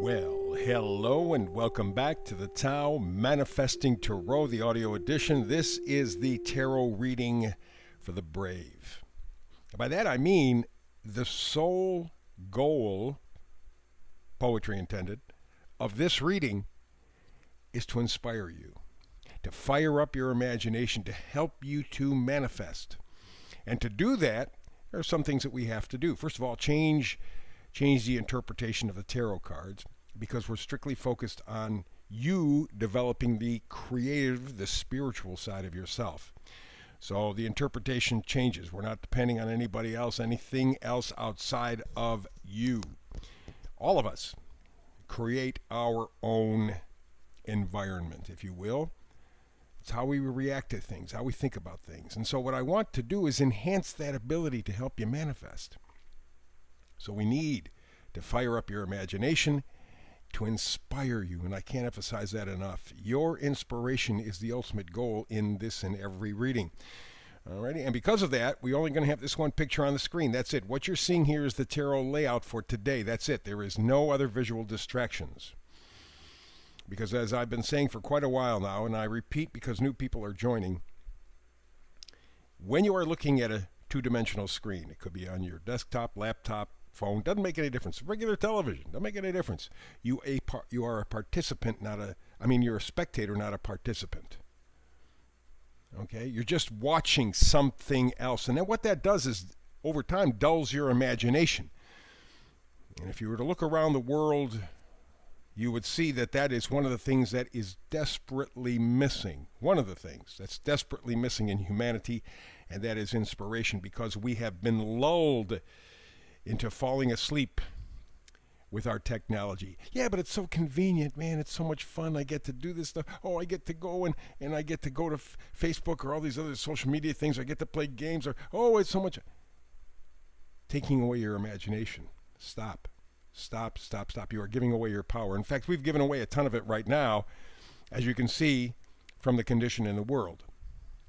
Well, hello and welcome back to the Tao Manifesting Tarot, the audio edition. This is the tarot reading for the brave. By that I mean the sole goal, poetry intended, of this reading is to inspire you, to fire up your imagination, to help you to manifest. And to do that, there are some things that we have to do. First of all, change the interpretation of the tarot cards because we're strictly focused on you developing the creative, the spiritual side of yourself. So the interpretation changes. We're not depending on anybody else, anything else outside of you. All of us create our own environment, if you will. It's how we react to things, how we think about things. And so what I want to do is enhance that ability to help you manifest. So we need to fire up your imagination, to inspire you, and I can't emphasize that enough. Your inspiration is the ultimate goal in this and every reading. Alrighty, and because of that, we're only going to have this one picture on the screen. That's it. What you're seeing here is the tarot layout for today. That's it. There is no other visual distractions. Because as I've been saying for quite a while now, and I repeat because new people are joining, when you are looking at a two-dimensional screen, it could be on your desktop, laptop, phone, doesn't make any difference. Regular television, doesn't make any difference. You are a participant, you're a spectator, not a participant. Okay? You're just watching something else. And then what that does is, over time, dulls your imagination. And if you were to look around the world, you would see that that is one of the things that is desperately missing. One of the things that's desperately missing in humanity, and that is inspiration, because we have been lulled into falling asleep with our technology. Yeah, but it's so convenient, man. It's so much fun. I get to do this stuff. Oh, I get to go and I get to go to Facebook or all these other social media things. I get to play games. Or it's so much. Taking away your imagination. Stop. Stop. You are giving away your power. In fact, we've given away a ton of it right now, as you can see from the condition in the world.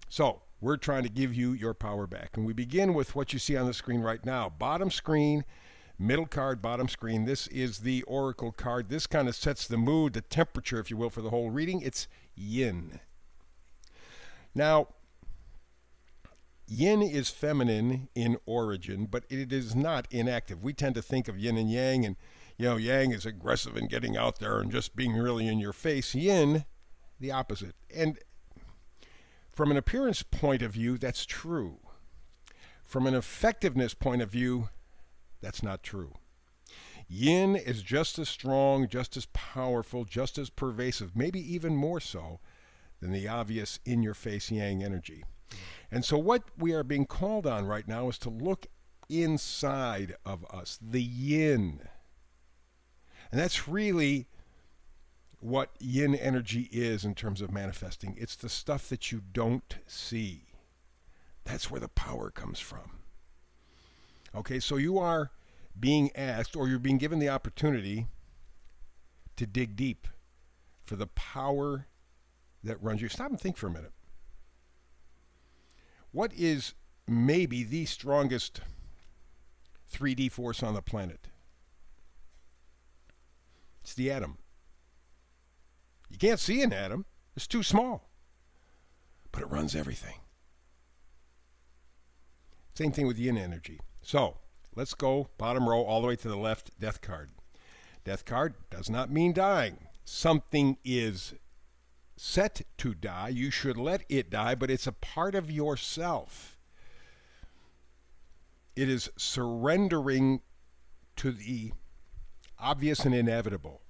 So, we're trying to give you your power back. And we begin with what you see on the screen right now. Bottom screen, middle card, bottom screen. This is the Oracle card. This kind of sets the mood, the temperature, if you will, for the whole reading. It's yin. Now, yin is feminine in origin, but it is not inactive. We tend to think of yin and yang, and yang is aggressive and getting out there and just being really in your face. Yin, the opposite. And from an appearance point of view, that's true. From an effectiveness point of view, that's not true. Yin is just as strong, just as powerful, just as pervasive, maybe even more so than the obvious in-your-face yang energy. And so what we are being called on right now is to look inside of us, the yin. And that's really what yin energy is in terms of manifesting. It's the stuff that you don't see. That's where the power comes from. Okay, so you are being asked, or you're being given the opportunity to dig deep for the power that runs you. Stop and think for a minute. What is maybe the strongest 3D force on the planet? It's the atom. You can't see an atom. It's too small. But it runs everything. Same thing with yin energy. So, let's go bottom row all the way to the left, death card. Death card does not mean dying. Something is set to die. You should let it die, but it's a part of yourself. It is surrendering to the obvious and inevitable.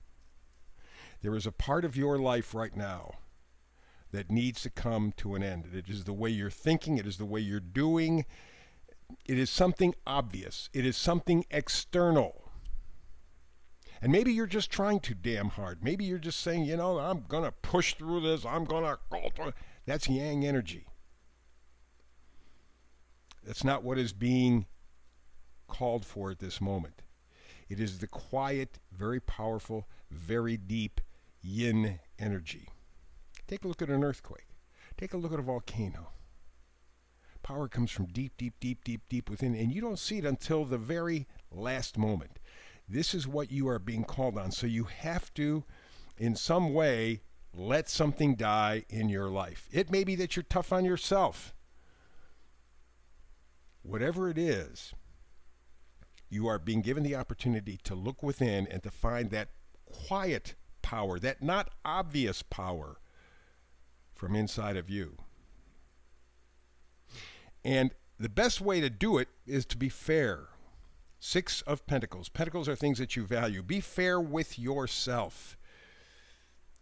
There is a part of your life right now that needs to come to an end. It is the way you're thinking. It is the way you're doing. It is something obvious. It is something external. And maybe you're just trying too damn hard. Maybe you're just saying, I'm going to push through this. I'm going to go through it. That's yang energy. That's not what is being called for at this moment. It is the quiet, very powerful, very deep yin energy. Take a look at an earthquake. Take a look at a volcano. Power comes from deep, deep, deep, deep, deep within, and you don't see it until the very last moment. This is what you are being called on. So you have to, in some way, let something die in your life. It may be that you're tough on yourself. Whatever it is, you are being given the opportunity to look within and to find that quiet power, that not obvious power from inside of you. And the best way to do it is to be fair. Six of Pentacles. Pentacles are things that you value. Be fair with yourself.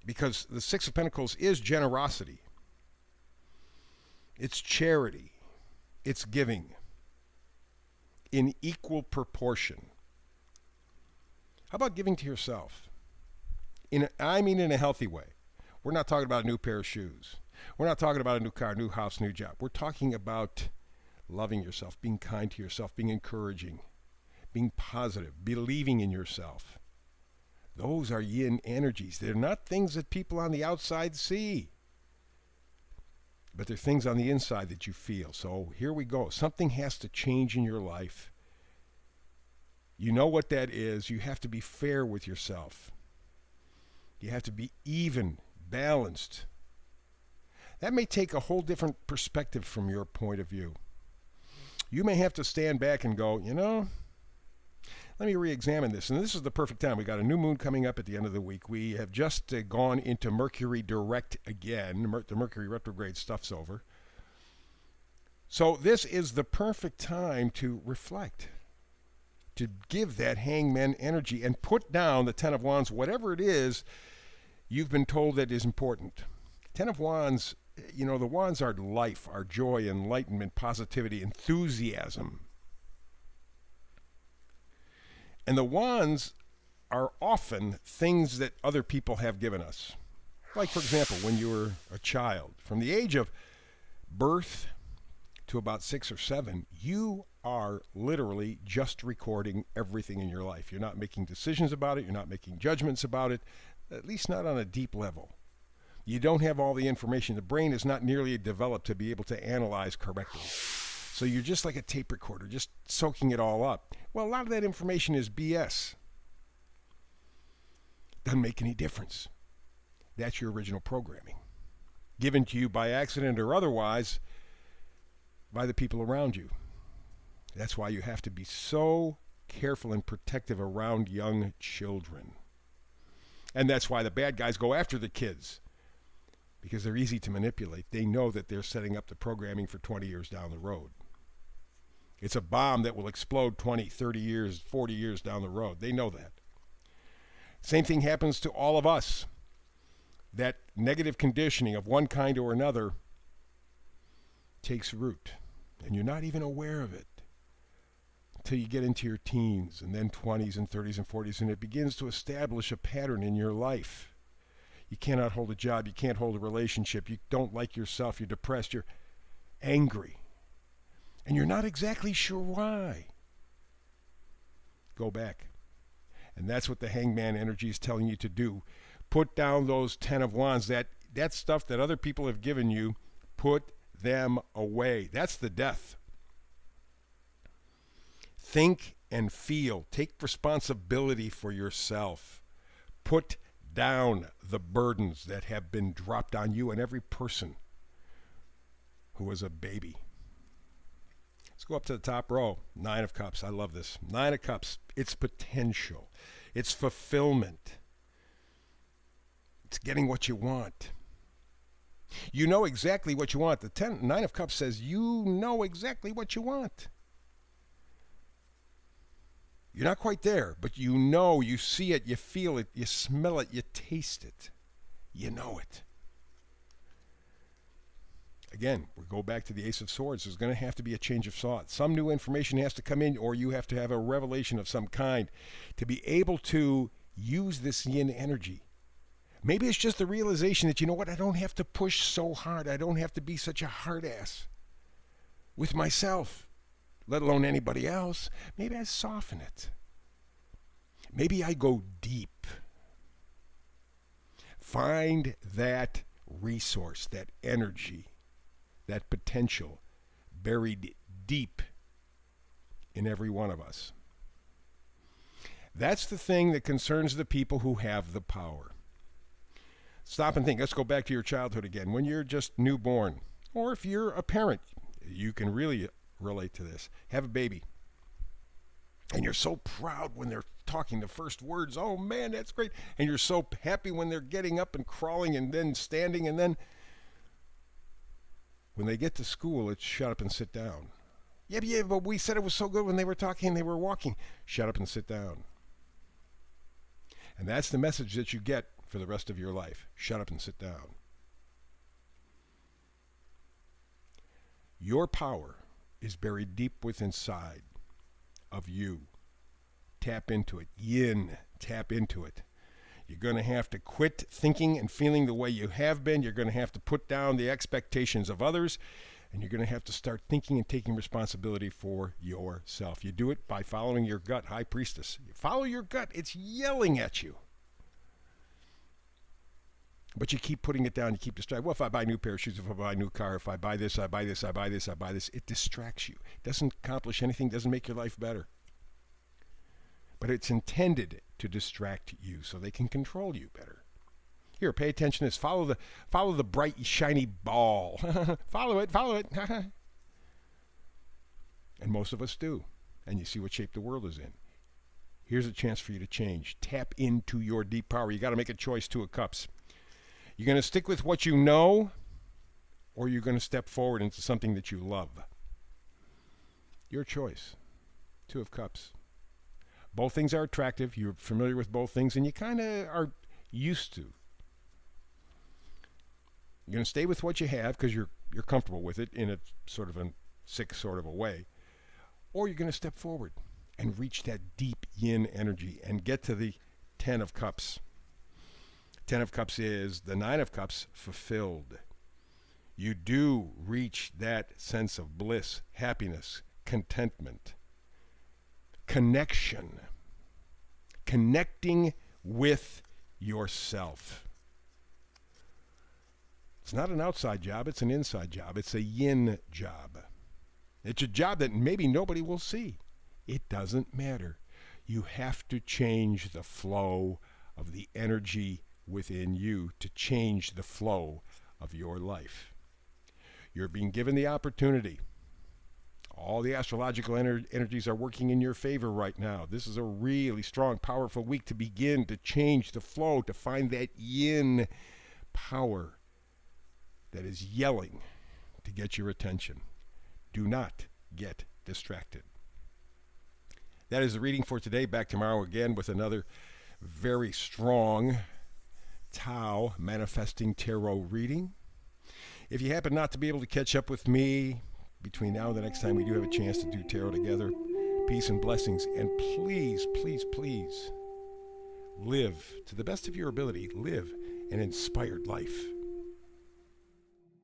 Because the Six of Pentacles is generosity. It's charity. It's giving in equal proportion. How about giving to yourself? I mean in a healthy way. We're not talking about a new pair of shoes. We're not talking about a new car, new house, new job. We're talking about loving yourself, being kind to yourself, being encouraging, being positive, believing in yourself. Those are yin energies. They're not things that people on the outside see, but they're things on the inside that you feel. So here we go. Something has to change in your life. You know what that is. You have to be fair with yourself. You have to be even, balanced. That may take a whole different perspective from your point of view. You may have to stand back and go, let me re-examine this. And this is the perfect time. We got a new moon coming up at the end of the week. We have just gone into Mercury direct again. The Mercury retrograde stuff's over. So this is the perfect time to reflect, to give that hangman energy and put down the Ten of Wands, whatever it is you've been told that is important. Ten of Wands, the wands are life, our joy, enlightenment, positivity, enthusiasm. And the wands are often things that other people have given us. Like, for example, when you were a child, from the age of birth to about 6 or 7, you are literally just recording everything in your life. You're not making decisions about it. You're not making judgments about it, at least not on a deep level. You don't have all the information. The brain is not nearly developed to be able to analyze correctly. So you're just like a tape recorder, just soaking it all up. Well, a lot of that information is BS. Doesn't make any difference. That's your original programming, given to you by accident or otherwise by the people around you. That's why you have to be so careful and protective around young children. And that's why the bad guys go after the kids, because they're easy to manipulate. They know that they're setting up the programming for 20 years down the road. It's a bomb that will explode 20, 30 years, 40 years down the road. They know that. Same thing happens to all of us. That negative conditioning of one kind or another takes root, and you're not even aware of it until you get into your teens and then 20s and 30s and 40s, and it begins to establish a pattern in your life. You cannot hold a job. You can't hold a relationship. You don't like yourself. You're depressed. You're angry. And you're not exactly sure why. Go back. And that's what the hangman energy is telling you to do. Put down those Ten of Wands, that stuff that other people have given you. Put them away. That's the death. Think and feel. Take responsibility for yourself. Put down the burdens that have been dropped on you and every person who was a baby. Let's go up to the top row. Nine of Cups. I love this. Nine of Cups. It's potential. It's fulfillment. It's getting what you want. You know exactly what you want. The Nine of Cups says you know exactly what you want. You're not quite there, but you know, you see it, you feel it, you smell it, you taste it. You know it. Again, we go back to the Ace of Swords. There's going to have to be a change of thought. Some new information has to come in, or you have to have a revelation of some kind to be able to use this yin energy. Maybe it's just the realization that, you know what, I don't have to push so hard. I don't have to be such a hard ass with myself, let alone anybody else. Maybe I soften it. Maybe I go deep. Find that resource, that energy, that potential buried deep in every one of us. That's the thing that concerns the people who have the power. Stop and think. Let's go back to your childhood again. When you're just newborn, or if you're a parent, you can really relate to this. Have a baby. And you're so proud when they're talking the first words. Oh man, that's great. And you're so happy when they're getting up and crawling and then standing. And then when they get to school, it's shut up and sit down. Yeah, but we said it was so good when they were talking and they were walking. Shut up and sit down. And that's the message that you get for the rest of your life. Shut up and sit down. Your power is buried deep within inside of you. Tap into it. Yin, tap into it. You're going to have to quit thinking and feeling the way you have been. You're going to have to put down the expectations of others. And you're going to have to start thinking and taking responsibility for yourself. You do it by following your gut, High Priestess. You follow your gut. It's yelling at you. But you keep putting it down. You keep distracted. Well, if I buy a new pair of shoes, if I buy a new car, if I buy this, I buy this, I buy this, I buy this. It distracts you. It doesn't accomplish anything. Doesn't make your life better. But it's intended to distract you so they can control you better. Here, pay attention to this. Follow the bright, shiny ball. Follow it. And most of us do. And you see what shape the world is in. Here's a chance for you to change. Tap into your deep power. You got to make a choice. 2 of Cups. You're going to stick with what you know, or you're going to step forward into something that you love. Your choice. 2 of Cups. Both things are attractive. You're familiar with both things, and you kind of are used to. You're going to stay with what you have because you're comfortable with it in a sort of a sick sort of a way. Or you're going to step forward and reach that deep yin energy and get to the 10 of Cups. 10 of Cups is the 9 of Cups fulfilled. You do reach that sense of bliss, happiness, contentment, connection, connecting with yourself. It's not an outside job, it's an inside job. It's a yin job. It's a job that maybe nobody will see. It doesn't matter. You have to change the flow of the energy within you to change the flow of your life. You're being given the opportunity. All the astrological energies are working in your favor right now. This is a really strong, powerful week to begin to change the flow, to find that yin power that is yelling to get your attention. Do not get distracted. That is the reading for today. Back tomorrow again with another very strong Tao Manifesting Tarot reading. If you happen not to be able to catch up with me between now and the next time we do have a chance to do tarot together, peace and blessings. And please, please, please live to the best of your ability. Live an inspired life.